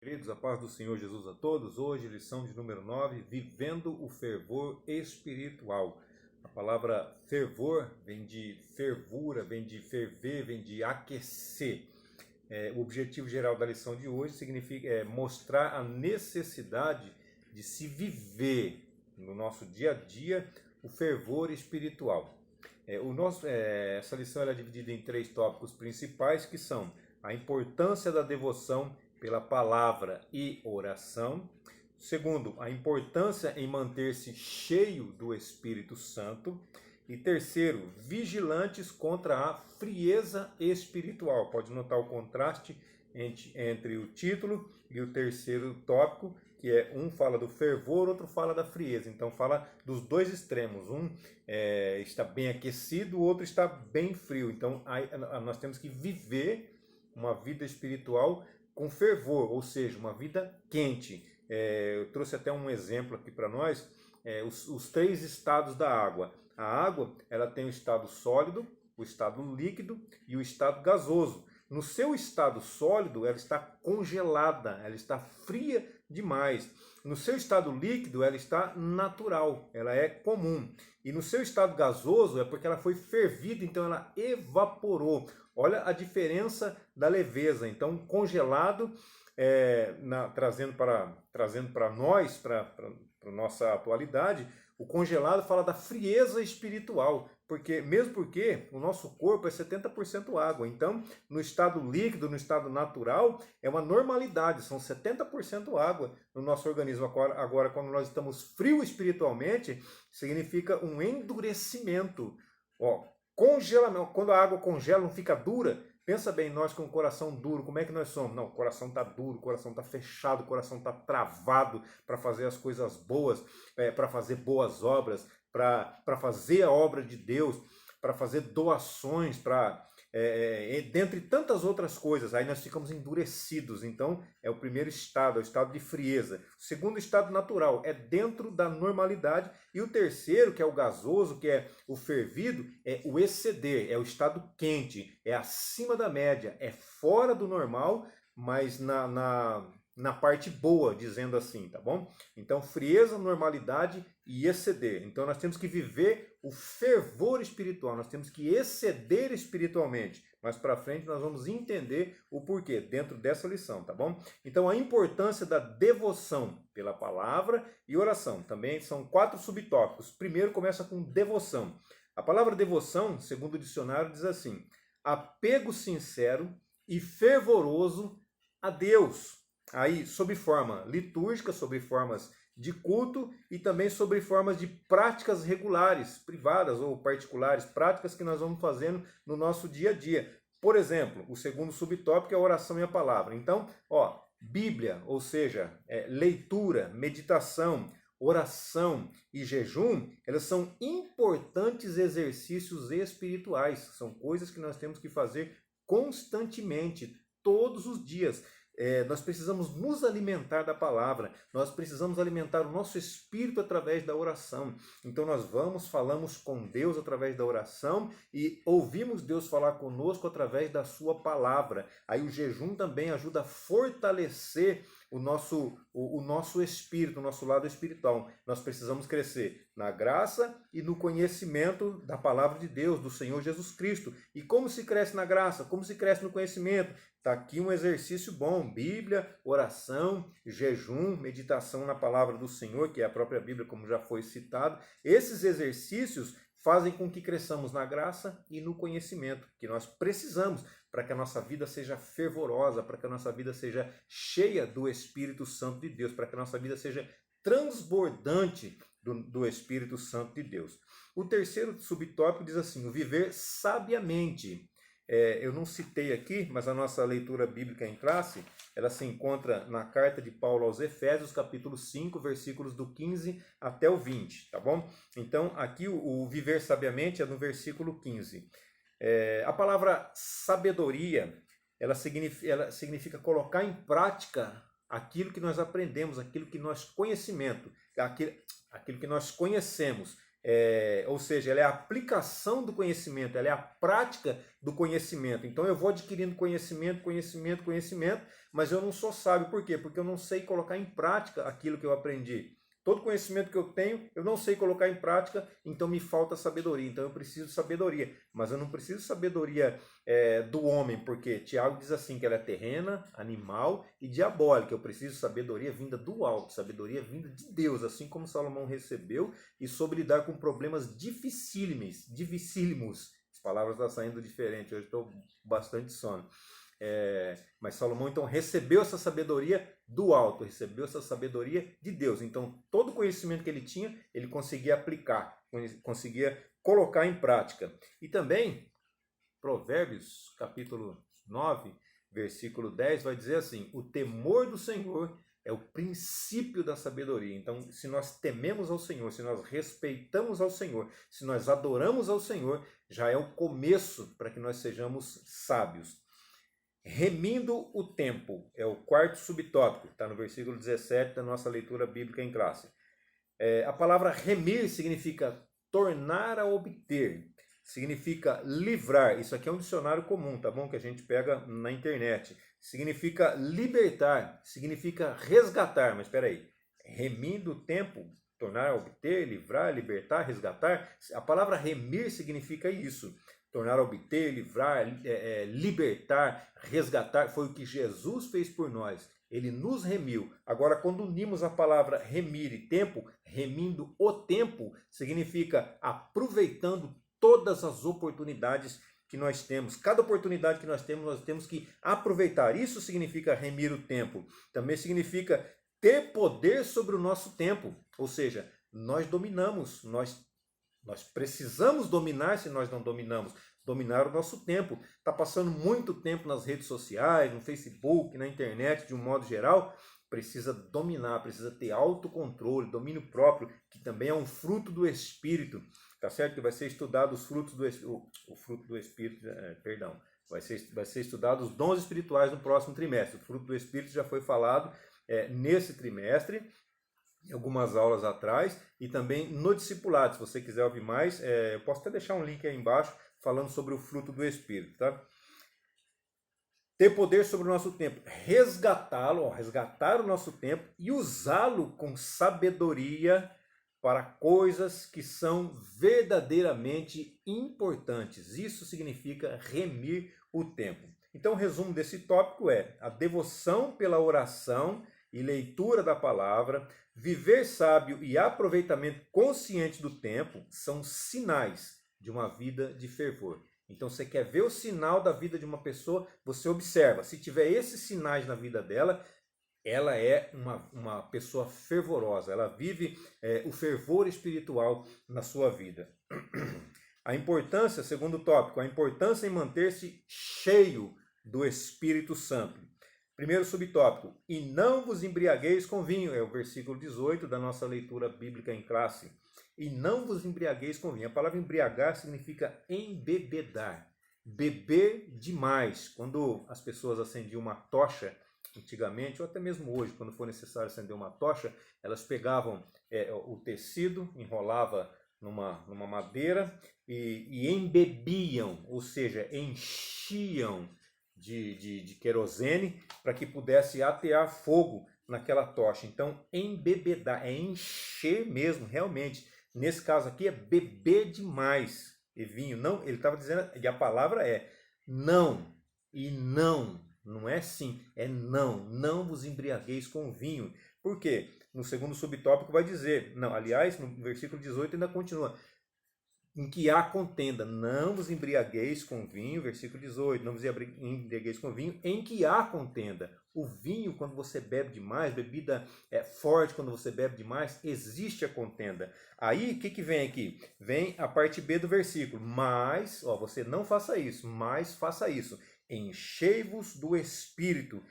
Queridos, a paz do Senhor Jesus a todos. Hoje, lição de número 9, vivendo o fervor espiritual. A palavra fervor vem de fervura, vem de ferver, vem de aquecer. O objetivo geral da lição de hoje significa mostrar a necessidade de se viver no nosso dia a dia o fervor espiritual. Essa lição é dividida em 3 tópicos principais, que são a importância da devoção pela palavra e oração. Segundo, a importância em manter-se cheio do Espírito Santo. E terceiro, vigilantes contra a frieza espiritual. Pode notar o contraste entre o título e o terceiro tópico, que um fala do fervor, outro fala da frieza. Então fala dos dois extremos. Um está bem aquecido, o outro está bem frio. Então nós temos que viver uma vida espiritual com fervor, ou seja, uma vida quente. Eu trouxe até um exemplo aqui para nós, os 3 estados da água. A água, ela tem o estado sólido, o estado líquido e o estado gasoso. No seu estado sólido, ela está congelada, ela está fria demais. No seu estado líquido, ela está natural, ela é comum. E no seu estado gasoso, é porque ela foi fervida, então ela evaporou. Olha a diferença da leveza. Então, congelado, trazendo para nós, para a nossa atualidade, o congelado fala da frieza espiritual, mesmo porque o nosso corpo é 70% água. Então, no estado líquido, no estado natural, é uma normalidade, são 70% água no nosso organismo. Agora, quando nós estamos frios espiritualmente, significa um endurecimento. Congelamento. Quando a água congela, não fica dura. Pensa bem, nós com o coração duro, como é que nós somos? Não, o coração está duro, o coração está fechado, o coração está travado para fazer as coisas boas, para fazer boas obras, para fazer a obra de Deus, para fazer doações, dentre tantas outras coisas. Aí nós ficamos endurecidos. Então é o primeiro estado, é o estado de frieza. O segundo estado natural é dentro da normalidade. E o terceiro, que é o gasoso, que é o fervido, é o exceder, é o estado quente, é acima da média, é fora do normal, mas na parte boa, dizendo assim, tá bom? Então, frieza, normalidade e exceder. Então, nós temos que viver o fervor espiritual, nós temos que exceder espiritualmente. Mais para frente, nós vamos entender o porquê dentro dessa lição, tá bom? Então, a importância da devoção pela palavra e oração. Também são 4 subtópicos. Primeiro, começa com devoção. A palavra devoção, segundo o dicionário, diz assim: apego sincero e fervoroso a Deus. Aí, sob forma litúrgica, sob formas de culto e também sobre formas de práticas regulares, privadas ou particulares, práticas que nós vamos fazendo no nosso dia a dia. Por exemplo, o segundo subtópico é a oração e a palavra. Então, Bíblia, ou seja, leitura, meditação, oração e jejum, elas são importantes exercícios espirituais. São coisas que nós temos que fazer constantemente, todos os dias. Nós precisamos nos alimentar da palavra, nós precisamos alimentar o nosso espírito através da oração. Então nós falamos com Deus através da oração e ouvimos Deus falar conosco através da sua palavra. Aí o jejum também ajuda a fortalecer o nosso espírito, o nosso lado espiritual. Nós precisamos crescer na graça e no conhecimento da palavra de Deus, do Senhor Jesus Cristo. E como se cresce na graça? Como se cresce no conhecimento? Está aqui um exercício bom: Bíblia, oração, jejum, meditação na palavra do Senhor, que é a própria Bíblia, como já foi citado. Esses exercícios fazem com que cresçamos na graça e no conhecimento que nós precisamos para que a nossa vida seja fervorosa, para que a nossa vida seja cheia do Espírito Santo de Deus, para que a nossa vida seja transbordante do Espírito Santo de Deus. O terceiro subtópico diz assim: o viver sabiamente. Eu não citei aqui, mas a nossa leitura bíblica em classe, ela se encontra na carta de Paulo aos Efésios, capítulo 5, versículos do 15 até o 20, tá bom? Então, aqui o viver sabiamente é no versículo 15. A palavra sabedoria, ela significa colocar em prática aquilo que nós aprendemos, aquilo que nós conhecemos. ou seja, ela é a aplicação do conhecimento, ela é a prática do conhecimento. Então eu vou adquirindo conhecimento, mas eu não sou sábio. Por quê? Porque eu não sei colocar em prática aquilo que eu aprendi. Todo conhecimento que eu tenho, eu não sei colocar em prática, então me falta sabedoria. Então eu preciso de sabedoria, mas eu não preciso de sabedoria do homem, porque Tiago diz assim, que ela é terrena, animal e diabólica. Eu preciso de sabedoria vinda do alto, sabedoria vinda de Deus, assim como Salomão recebeu, e soube lidar com problemas dificílimos. As palavras estão saindo diferentes, hoje estou bastante sono. Mas Salomão então recebeu essa sabedoria do alto, recebeu essa sabedoria de Deus. Então todo o conhecimento que ele tinha, ele conseguia aplicar, conseguia colocar em prática. E também Provérbios capítulo 9, versículo 10 vai dizer assim: o temor do Senhor é o princípio da sabedoria. Então, se nós tememos ao Senhor, se nós respeitamos ao Senhor, se nós adoramos ao Senhor, já é o começo para que nós sejamos sábios. Remindo o tempo, é o quarto subtópico, está no versículo 17 da nossa leitura bíblica em classe. A palavra remir significa tornar a obter, significa livrar. Isso aqui é um dicionário comum, tá bom? Que a gente pega na internet. Significa libertar, significa resgatar. Mas espera aí, remindo o tempo, tornar a obter, livrar, libertar, resgatar. A palavra remir significa isso. Tornar a obter, livrar, libertar, resgatar, foi o que Jesus fez por nós. Ele nos remiu. Agora, quando unimos a palavra remir e tempo, remindo o tempo, significa aproveitando todas as oportunidades que nós temos. Cada oportunidade que nós temos que aproveitar. Isso significa remir o tempo. Também significa ter poder sobre o nosso tempo. Ou seja, nós dominamos, nós precisamos dominar. Se nós não dominamos, dominar o nosso tempo. Está passando muito tempo nas redes sociais, no Facebook, na internet, de um modo geral. Precisa dominar, precisa ter autocontrole, domínio próprio, que também é um fruto do Espírito. Tá certo? Que vai ser estudado os frutos do o fruto do Espírito, perdão. Vai ser estudado os dons espirituais no próximo trimestre. O fruto do Espírito já foi falado nesse trimestre, em algumas aulas atrás, e também no discipulado. Se você quiser ouvir mais, eu posso até deixar um link aí embaixo falando sobre o fruto do Espírito, tá? Ter poder sobre o nosso tempo, resgatá-lo, resgatar o nosso tempo e usá-lo com sabedoria para coisas que são verdadeiramente importantes. Isso significa remir o tempo. Então, o resumo desse tópico é a devoção pela oração e leitura da palavra, viver sábio e aproveitamento consciente do tempo são sinais de uma vida de fervor. Então, você quer ver o sinal da vida de uma pessoa, você observa. Se tiver esses sinais na vida dela, ela é uma pessoa fervorosa, ela vive o fervor espiritual na sua vida. A importância, segundo tópico, a importância em manter-se cheio do Espírito Santo. Primeiro subtópico, e não vos embriagueis com vinho, é o versículo 18 da nossa leitura bíblica em classe. E não vos embriagueis com vinho. A palavra embriagar significa embebedar, beber demais. Quando as pessoas acendiam uma tocha, antigamente, ou até mesmo hoje, quando for necessário acender uma tocha, elas pegavam o tecido, enrolava numa madeira e embebiam, ou seja, enchiam de querosene para que pudesse atear fogo naquela tocha. Então, embebedar é encher mesmo, realmente. Nesse caso aqui é beber demais e vinho. Não, ele estava dizendo, e a palavra é não e não. Não é sim, é não. Não vos embriagueis com vinho. Por quê? No segundo subtópico vai dizer, não, aliás, no versículo 18 ainda continua, em que há contenda, não vos embriagueis com vinho, versículo 18, não vos embriagueis com vinho, em que há contenda. O vinho, quando você bebe demais, bebida forte, quando você bebe demais, existe a contenda. Aí, o que vem aqui? Vem a parte B do versículo, mas, você não faça isso, mas faça isso. Enchei-vos do Espírito,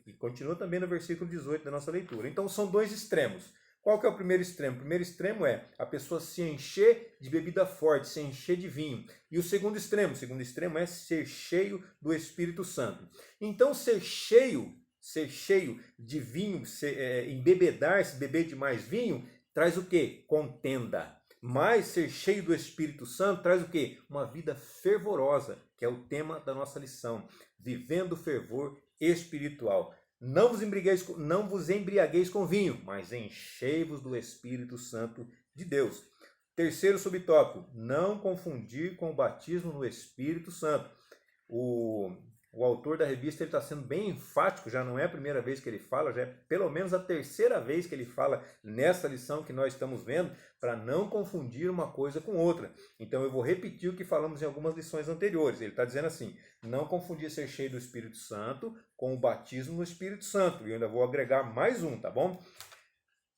que continua também no versículo 18 da nossa leitura. Então, são dois extremos. Qual que é o primeiro extremo? O primeiro extremo é a pessoa se encher de bebida forte, se encher de vinho. E o segundo extremo é ser cheio do Espírito Santo. Então, ser cheio de vinho, embebedar-se, beber demais vinho, traz o quê? Contenda. Mas ser cheio do Espírito Santo traz o quê? Uma vida fervorosa, que é o tema da nossa lição. Vivendo o fervor espiritual. Não vos embriagueis com vinho, mas enchei-vos do Espírito Santo de Deus. Terceiro subtópico, não confundir com o batismo no Espírito Santo. O autor da revista está sendo bem enfático, já não é a primeira vez que ele fala, já é pelo menos a terceira vez que ele fala nessa lição que nós estamos vendo, para não confundir uma coisa com outra. Então eu vou repetir o que falamos em algumas lições anteriores. Ele está dizendo assim, não confundir ser cheio do Espírito Santo com o batismo no Espírito Santo. E eu ainda vou agregar mais um, tá bom?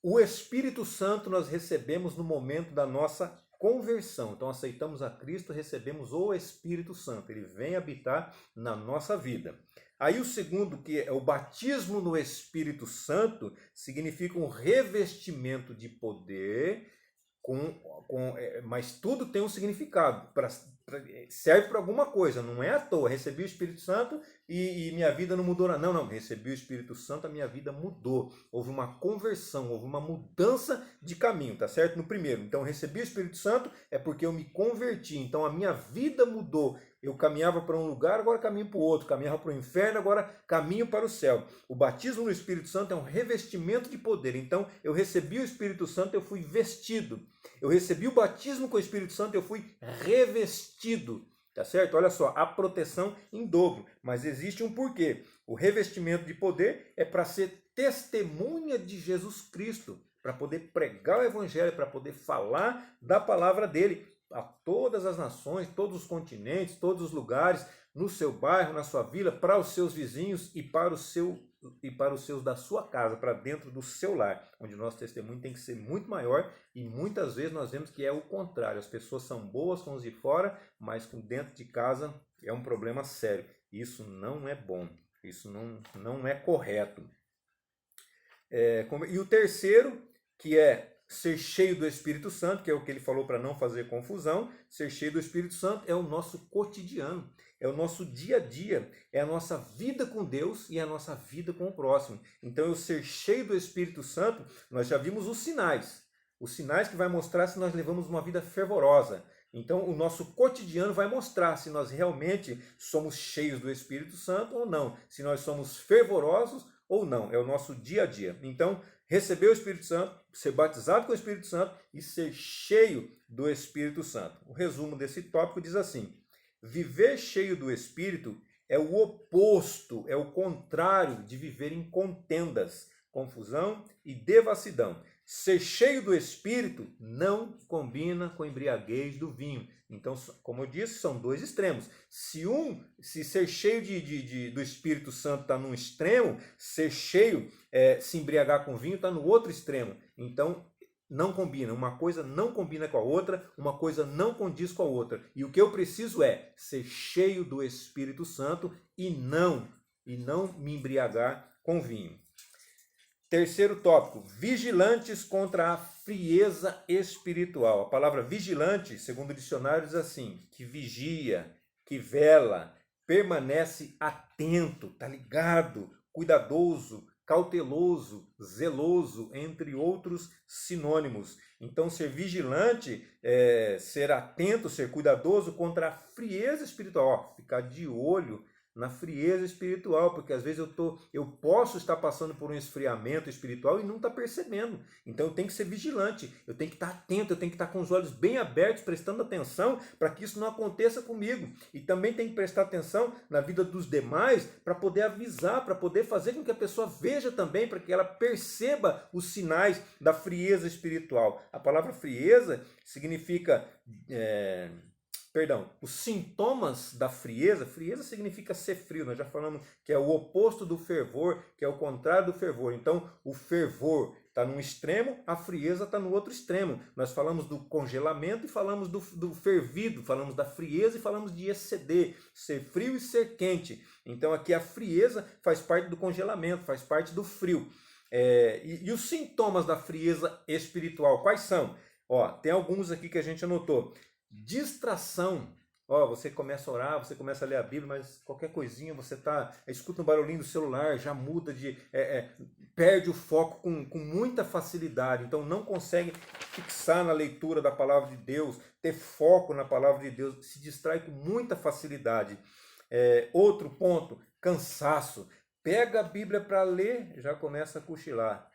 O Espírito Santo nós recebemos no momento da nossa conversão. Então aceitamos a Cristo, recebemos o Espírito Santo. Ele vem habitar na nossa vida. Aí o segundo, que é o batismo no Espírito Santo, significa um revestimento de poder, mas tudo tem um significado. Serve para alguma coisa, não é à toa. Recebi o Espírito Santo e minha vida não mudou. Não. Recebi o Espírito Santo, a minha vida mudou. Houve uma conversão, houve uma mudança de caminho, tá certo? No primeiro. Então, recebi o Espírito Santo é porque eu me converti. Então, a minha vida mudou. Eu caminhava para um lugar, agora caminho para o outro. Caminhava para o inferno, agora caminho para o céu. O batismo no Espírito Santo é um revestimento de poder. Então, eu recebi o Espírito Santo, eu fui vestido. Eu recebi o batismo com o Espírito Santo, eu fui revestido. Tá certo? Olha só, a proteção em dobro. Mas existe um porquê. O revestimento de poder é para ser testemunha de Jesus Cristo. Para poder pregar o Evangelho, para poder falar da palavra dele a todas as nações, todos os continentes, todos os lugares, no seu bairro, na sua vila, para os seus vizinhos e para os seus da sua casa, para dentro do seu lar, onde o nosso testemunho tem que ser muito maior e muitas vezes nós vemos que é o contrário. As pessoas são boas com os de fora, mas com dentro de casa é um problema sério. Isso não é bom, isso não é correto. E o terceiro, que é ser cheio do Espírito Santo, que é o que ele falou para não fazer confusão. Ser cheio do Espírito Santo é o nosso cotidiano, é o nosso dia a dia, é a nossa vida com Deus e a nossa vida com o próximo. Então, eu ser cheio do Espírito Santo, nós já vimos os sinais que vai mostrar se nós levamos uma vida fervorosa. Então, o nosso cotidiano vai mostrar se nós realmente somos cheios do Espírito Santo ou não, se nós somos fervorosos ou não, é o nosso dia a dia. Então, receber o Espírito Santo, ser batizado com o Espírito Santo e ser cheio do Espírito Santo. O resumo desse tópico diz assim: viver cheio do Espírito é o oposto, é o contrário de viver em contendas, confusão e devassidão. Ser cheio do Espírito não combina com a embriaguez do vinho. Então, como eu disse, são dois extremos. Se ser cheio do Espírito Santo está num extremo, ser cheio, se embriagar com vinho, está no outro extremo. Então, não combina. Uma coisa não combina com a outra, uma coisa não condiz com a outra. E o que eu preciso é ser cheio do Espírito Santo e não me embriagar com vinho. Terceiro tópico, vigilantes contra a frieza espiritual. A palavra vigilante, segundo o dicionário, diz assim, que vigia, que vela, permanece atento, tá ligado, cuidadoso, cauteloso, zeloso, entre outros sinônimos. Então, ser vigilante é ser atento, ser cuidadoso contra a frieza espiritual. Ficar de olho na frieza espiritual, porque às vezes eu posso estar passando por um esfriamento espiritual e não estar percebendo. Então eu tenho que ser vigilante, eu tenho que estar atento, eu tenho que estar com os olhos bem abertos, prestando atenção para que isso não aconteça comigo. E também tenho que prestar atenção na vida dos demais para poder avisar, para poder fazer com que a pessoa veja também, para que ela perceba os sinais da frieza espiritual. A palavra frieza significa... os sintomas da frieza significa ser frio, nós já falamos que é o oposto do fervor, que é o contrário do fervor. Então, o fervor está num extremo, a frieza está no outro extremo. Nós falamos do congelamento e falamos do fervido, falamos da frieza e falamos de exceder, ser frio e ser quente. Então, aqui a frieza faz parte do congelamento, faz parte do frio. E os sintomas da frieza espiritual, quais são? Tem alguns aqui que a gente anotou. Distração Ó, você começa a orar, você começa a ler a Bíblia, mas qualquer coisinha você escuta um barulhinho do celular, já muda perde o foco com muita facilidade. Então não consegue fixar na leitura da palavra de Deus, ter foco na palavra de Deus, se distrai com muita facilidade. Outro ponto, cansaço. Pega a Bíblia para ler, já começa a cochilar.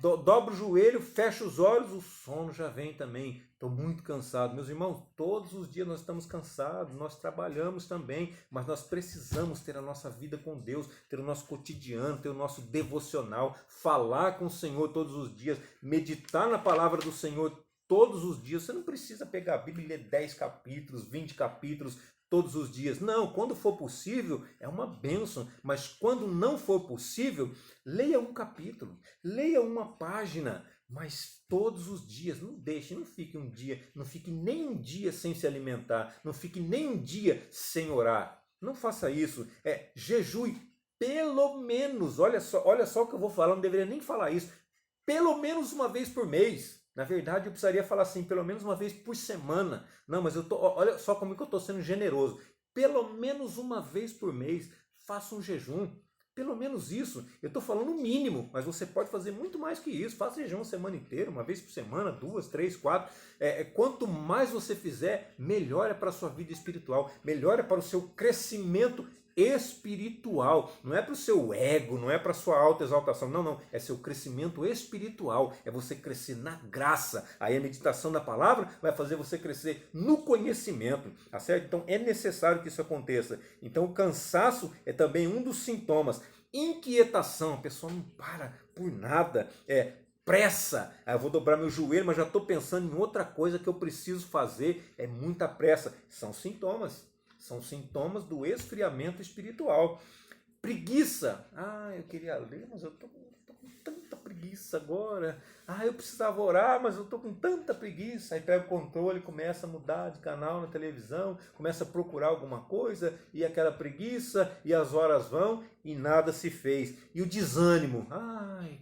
Dobra o joelho, fecha os olhos, o sono já vem também. Estou muito cansado. Meus irmãos, todos os dias nós estamos cansados, nós trabalhamos também, mas nós precisamos ter a nossa vida com Deus, ter o nosso cotidiano, ter o nosso devocional, falar com o Senhor todos os dias, meditar na palavra do Senhor todos os dias. Você não precisa pegar a Bíblia e ler 10 capítulos, 20 capítulos, todos os dias. Não, quando for possível, é uma bênção. Mas quando não for possível, leia um capítulo, leia uma página, mas todos os dias. Não deixe, não fique um dia, não fique nem um dia sem se alimentar, não fique nem um dia sem orar. Não faça isso. Jejue pelo menos, olha só o que eu vou falar, não deveria nem falar isso, pelo menos uma vez por mês. Na verdade, eu precisaria falar assim, pelo menos uma vez por semana. Não, mas olha só como que eu estou sendo generoso. Pelo menos uma vez por mês, faça um jejum. Pelo menos isso. Eu estou falando o mínimo, mas você pode fazer muito mais que isso. Faça jejum a semana inteira, uma vez por semana, 2, 3, 4. Quanto mais você fizer, melhor é para a sua vida espiritual, melhor é para o seu crescimento espiritual, não é para o seu ego, não é para a sua autoexaltação, não, é seu crescimento espiritual, é você crescer na graça. Aí a meditação da palavra vai fazer você crescer no conhecimento, tá certo? Então é necessário que isso aconteça. Então o cansaço é também um dos sintomas. Inquietação, a pessoa não para por nada, pressa, eu vou dobrar meu joelho, mas já estou pensando em outra coisa que eu preciso fazer, é muita pressa, são sintomas. São sintomas do esfriamento espiritual. Preguiça. Eu queria ler, mas eu estou com tanta preguiça agora. Eu precisava orar, mas eu estou com tanta preguiça. Aí pega o controle, começa a mudar de canal na televisão, começa a procurar alguma coisa, e aquela preguiça, e as horas vão, e nada se fez. E o desânimo.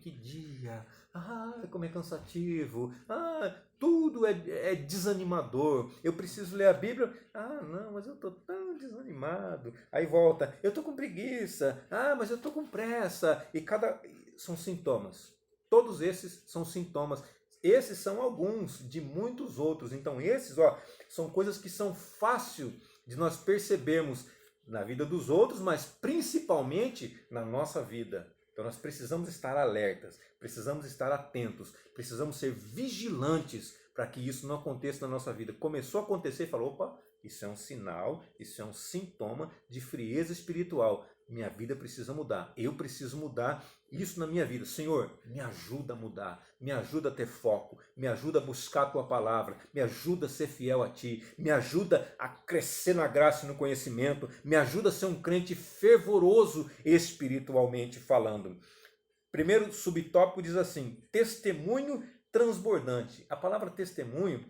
Que dia. Como é cansativo. Tudo é desanimador. Eu preciso ler a Bíblia. Não, mas eu estou tão desanimado. Aí volta. Eu estou com preguiça. Mas eu estou com pressa. São sintomas. Todos esses são sintomas. Esses são alguns de muitos outros. Então esses, são coisas que são fácil de nós percebermos na vida dos outros, mas principalmente na nossa vida. Então nós precisamos estar alertas, precisamos estar atentos, precisamos ser vigilantes para que isso não aconteça na nossa vida. Começou a acontecer e falou, opa, isso é um sinal, isso é um sintoma de frieza espiritual. Minha vida precisa mudar, eu preciso mudar isso na minha vida. Senhor, me ajuda a mudar, me ajuda a ter foco, me ajuda a buscar a Tua palavra, me ajuda a ser fiel a Ti, me ajuda a crescer na graça e no conhecimento, me ajuda a ser um crente fervoroso espiritualmente falando. Primeiro subtópico diz assim, testemunho transbordante. A palavra testemunho,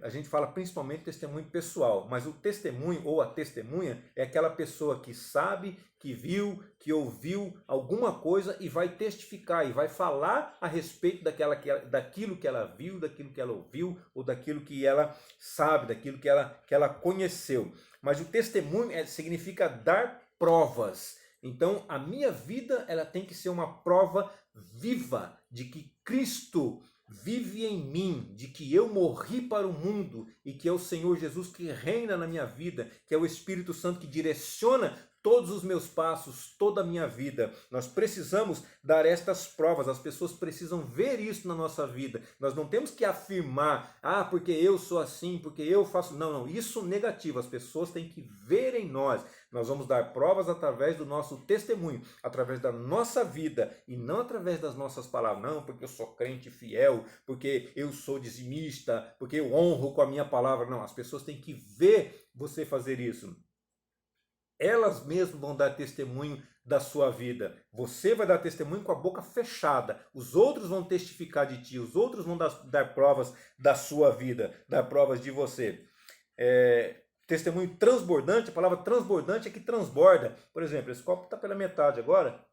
a gente fala principalmente testemunho pessoal, mas o testemunho ou a testemunha é aquela pessoa que sabe, que viu, que ouviu alguma coisa e vai testificar, e vai falar a respeito daquilo que ela viu, daquilo que ela ouviu, ou daquilo que ela sabe, daquilo que ela conheceu. Mas o testemunho significa dar provas. Então a minha vida ela tem que ser uma prova viva de que Cristo vive em mim, de que eu morri para o mundo e que é o Senhor Jesus que reina na minha vida, que é o Espírito Santo que direciona todos os meus passos, toda a minha vida. Nós precisamos dar estas provas, as pessoas precisam ver isso na nossa vida. Nós não temos que afirmar, porque eu sou assim, porque eu faço... Não, isso negativo, as pessoas têm que ver em nós. Nós vamos dar provas através do nosso testemunho, através da nossa vida e não através das nossas palavras. Não, porque eu sou crente fiel, porque eu sou dizimista, porque eu honro com a minha palavra. Não, as pessoas têm que ver você fazer isso. Elas mesmas vão dar testemunho da sua vida. Você vai dar testemunho com a boca fechada. Os outros vão testificar de ti. Os outros vão dar provas da sua vida, dar provas de você. Testemunho transbordante, a palavra transbordante é que transborda. Por exemplo, esse copo está pela metade agora,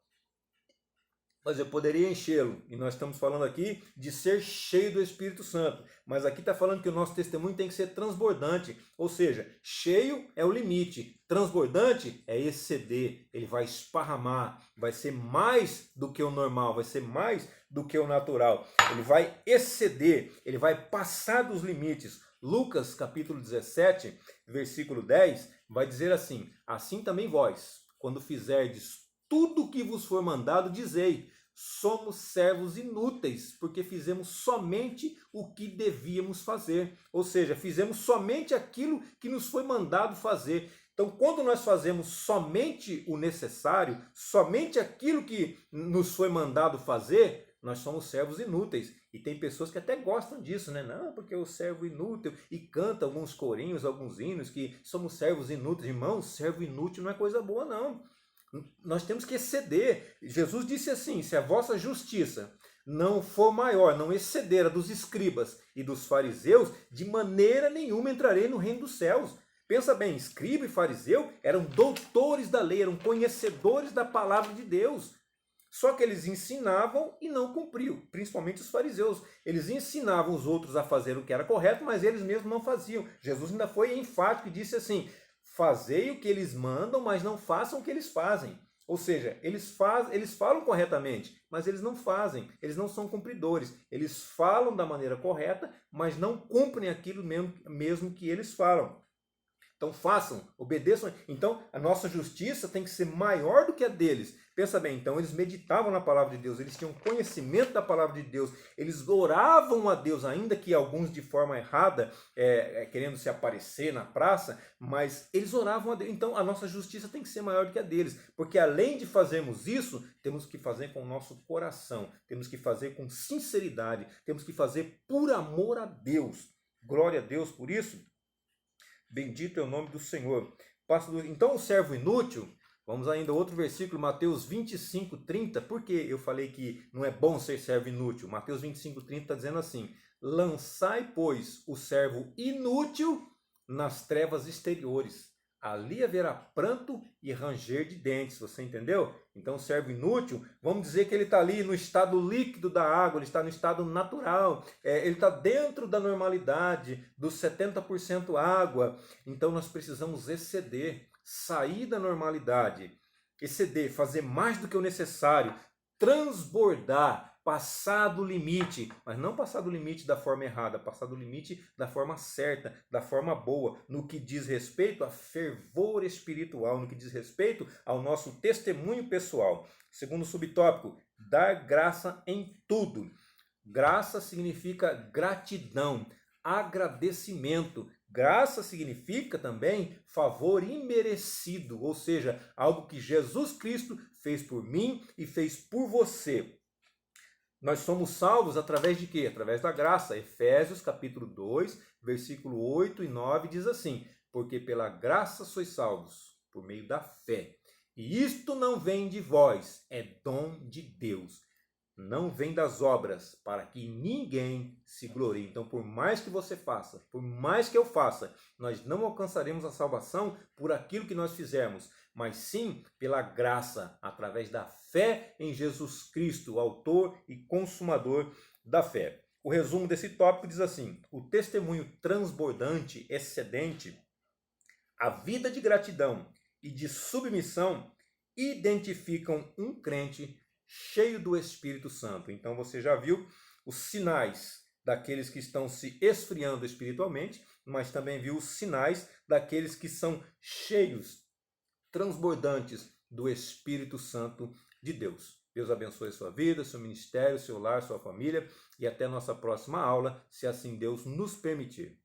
Mas eu poderia enchê-lo. E nós estamos falando aqui de ser cheio do Espírito Santo. Mas aqui está falando que o nosso testemunho tem que ser transbordante. Ou seja, cheio é o limite. Transbordante é exceder. Ele vai esparramar. Vai ser mais do que o normal. Vai ser mais do que o natural. Ele vai exceder. Ele vai passar dos limites. Lucas capítulo 17, versículo 10, vai dizer assim: assim também vós, quando fizerdes tudo o que vos for mandado, dizei: somos servos inúteis, porque fizemos somente o que devíamos fazer. Ou seja, fizemos somente aquilo que nos foi mandado fazer. Então, quando nós fazemos somente o necessário, somente aquilo que nos foi mandado fazer, nós somos servos inúteis. E tem pessoas que até gostam disso, né? Não, porque eu servo inútil. E canta alguns corinhos, alguns hinos que somos servos inúteis. Irmãos, servo inútil não é coisa boa, não. Nós temos que exceder. Jesus disse assim: se a vossa justiça não for maior, não exceder a dos escribas e dos fariseus, de maneira nenhuma entrarei no reino dos céus. Pensa bem, escriba e fariseu eram doutores da lei, eram conhecedores da palavra de Deus. Só que eles ensinavam e não cumpriam, principalmente os fariseus. Eles ensinavam os outros a fazer o que era correto, mas eles mesmos não faziam. Jesus ainda foi enfático e disse assim: fazei o que eles mandam, mas não façam o que eles fazem. Ou seja, eles falam corretamente, mas eles não fazem, eles não são cumpridores. Eles falam da maneira correta, mas não cumprem aquilo mesmo que eles falam. Então façam, obedeçam. Então a nossa justiça tem que ser maior do que a deles. Pensa bem, então eles meditavam na palavra de Deus, eles tinham conhecimento da palavra de Deus, eles oravam a Deus, ainda que alguns de forma errada, querendo se aparecer na praça, mas eles oravam a Deus. Então a nossa justiça tem que ser maior do que a deles, porque além de fazermos isso, temos que fazer com o nosso coração, temos que fazer com sinceridade, temos que fazer por amor a Deus. Glória a Deus por isso. Bendito é o nome do Senhor. Então o servo inútil, vamos ainda a outro versículo, Mateus 25, 30. Por que eu falei que não é bom ser servo inútil? Mateus 25, 30 está dizendo assim: lançai, pois, o servo inútil nas trevas exteriores. Ali haverá pranto e ranger de dentes. Você entendeu? Então o servo inútil, vamos dizer que ele está ali no estado líquido da água, ele está no estado natural, ele está dentro da normalidade, dos 70% água. Então nós precisamos exceder, sair da normalidade, exceder, fazer mais do que o necessário, transbordar, passar do limite, mas não passar do limite da forma errada, passar do limite da forma certa, da forma boa, no que diz respeito a fervor espiritual, no que diz respeito ao nosso testemunho pessoal. Segundo subtópico, dar graça em tudo. Graça significa gratidão, agradecimento. Graça significa também favor imerecido, ou seja, algo que Jesus Cristo fez por mim e fez por você. Nós somos salvos através de quê? Através da graça. Efésios capítulo 2, versículo 8 e 9 diz assim: porque pela graça sois salvos, por meio da fé. E isto não vem de vós, é dom de Deus. Não vem das obras, para que ninguém se glorie. Então, por mais que você faça, por mais que eu faça, nós não alcançaremos a salvação por aquilo que nós fizermos, mas sim pela graça, através da fé em Jesus Cristo, o autor e consumador da fé. O resumo desse tópico diz assim: o testemunho transbordante, excedente, a vida de gratidão e de submissão identificam um crente cheio do Espírito Santo. Então você já viu os sinais daqueles que estão se esfriando espiritualmente, mas também viu os sinais daqueles que são cheios, transbordantes do Espírito Santo de Deus. Deus abençoe a sua vida, seu ministério, seu lar, sua família e até nossa próxima aula, se assim Deus nos permitir.